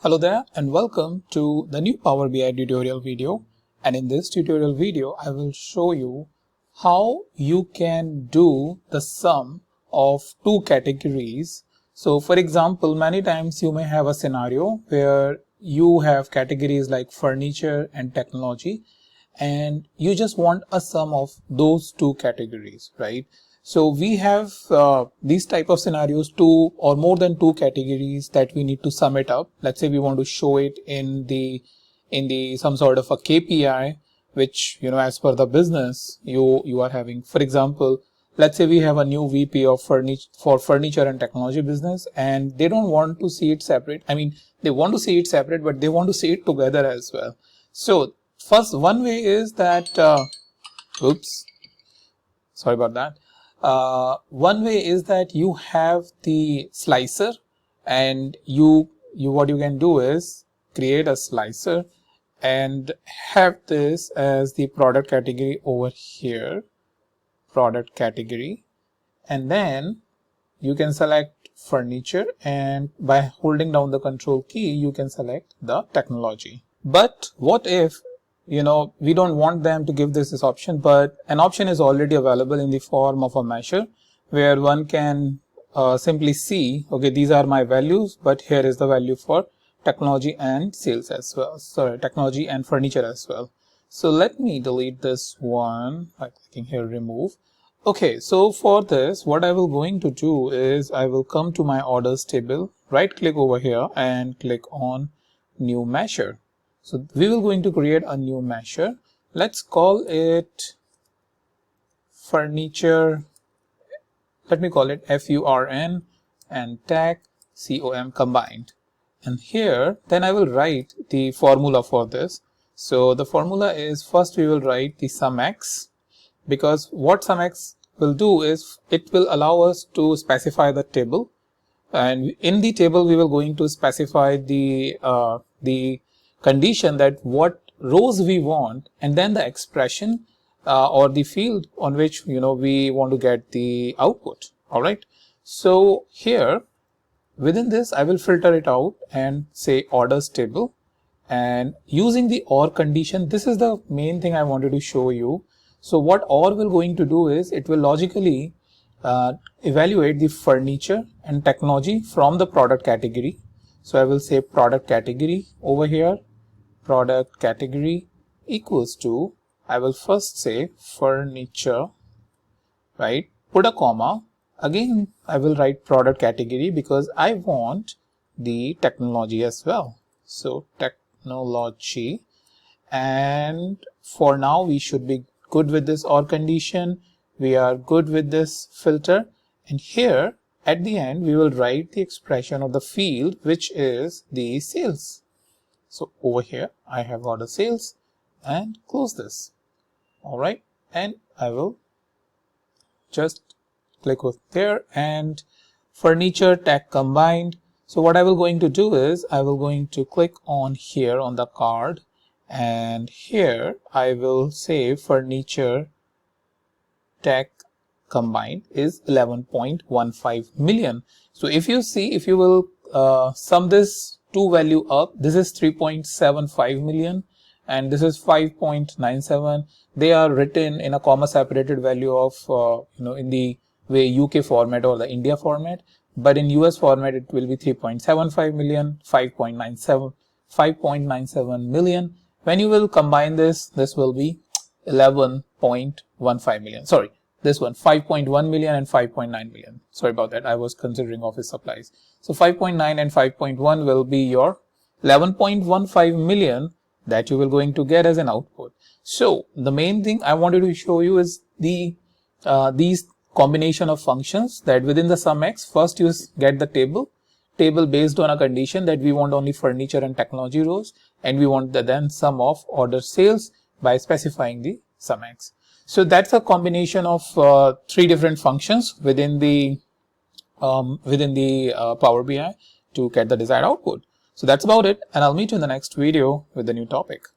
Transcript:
Hello there and welcome to the new Power BI tutorial video. And in this tutorial video, I will show you how you can do the sum of two categories. So for example, many times you may have a scenario where you have categories like furniture and technology, and you just want a sum of those two categories, right? So we have these type of scenarios, two or more than two categories that we need to sum it up. Let's say we want to show it in the some sort of a KPI, which as per the business you are having. For example, let's say we have a new VP of furniture and technology business, and they don't want to see it separate. I mean, they want to see it separate, but they want to see it together as well. So first, one way is that sorry about that. One way is that you have the slicer, and what you can do is create a slicer and have this as the product category over here, product category, and then you can select furniture, and by holding down the control key you can select the technology. But what if we don't want them to give this option, but an option is already available in the form of a measure where one can simply see, okay, these are my values, but here is the value for technology and sales as well. Sorry, technology and furniture as well. So let me delete this one by clicking here, remove. Okay, so for this, what I will going to do is I will come to my orders table, right click over here and click on new measure. So we will going to create a new measure. Let's call it furniture. Let me call it FURN and tag COM combined. And here, then I will write the formula for this. So the formula is, first we will write the sum x, because what sum x will do is it will allow us to specify the table. And in the table, we will going to specify the condition that what rows we want, and then the expression or the field on which we want to get the output. All right, so here within this I will filter it out and say orders table, and using the OR condition, this is the main thing I wanted to show you. So what OR will going to do is it will logically evaluate the furniture and technology from the product category. So I will say product category over here, product category equals to, I will first say furniture, right? Put a comma. Again, I will write product category because I want the technology as well. So technology, and for now we should be good with this OR condition. We are good with this filter, and here at the end we will write the expression of the field, which is the sales. So over here I have got a sales, and close this. All right, and I will just click over there and furniture tag combined. So what I will going to do is I will going to click on here on the card, and here I will say furniture tag combined is 11.15 million. So if you see, if you will sum this two value up, this is 3.75 million and this is 5.97. They are written in a comma separated value of in the way UK format or the India format, but in US format it will be 3.75 million, 5.97 million. When you will combine this will be 11.15 million. Sorry, this one 5.1 million and 5.9 million. Sorry about that, I was considering office supplies. So 5.9 and 5.1 will be your 11.15 million that you will going to get as an output. So the main thing I wanted to show you is the these combination of functions, that within the sum x, first you get the table based on a condition that we want only furniture and technology rows, and we want the then sum of order sales by specifying the sum x. So that's a combination of three different functions within the Power BI to get the desired output. So that's about it, and I'll meet you in the next video with the new topic.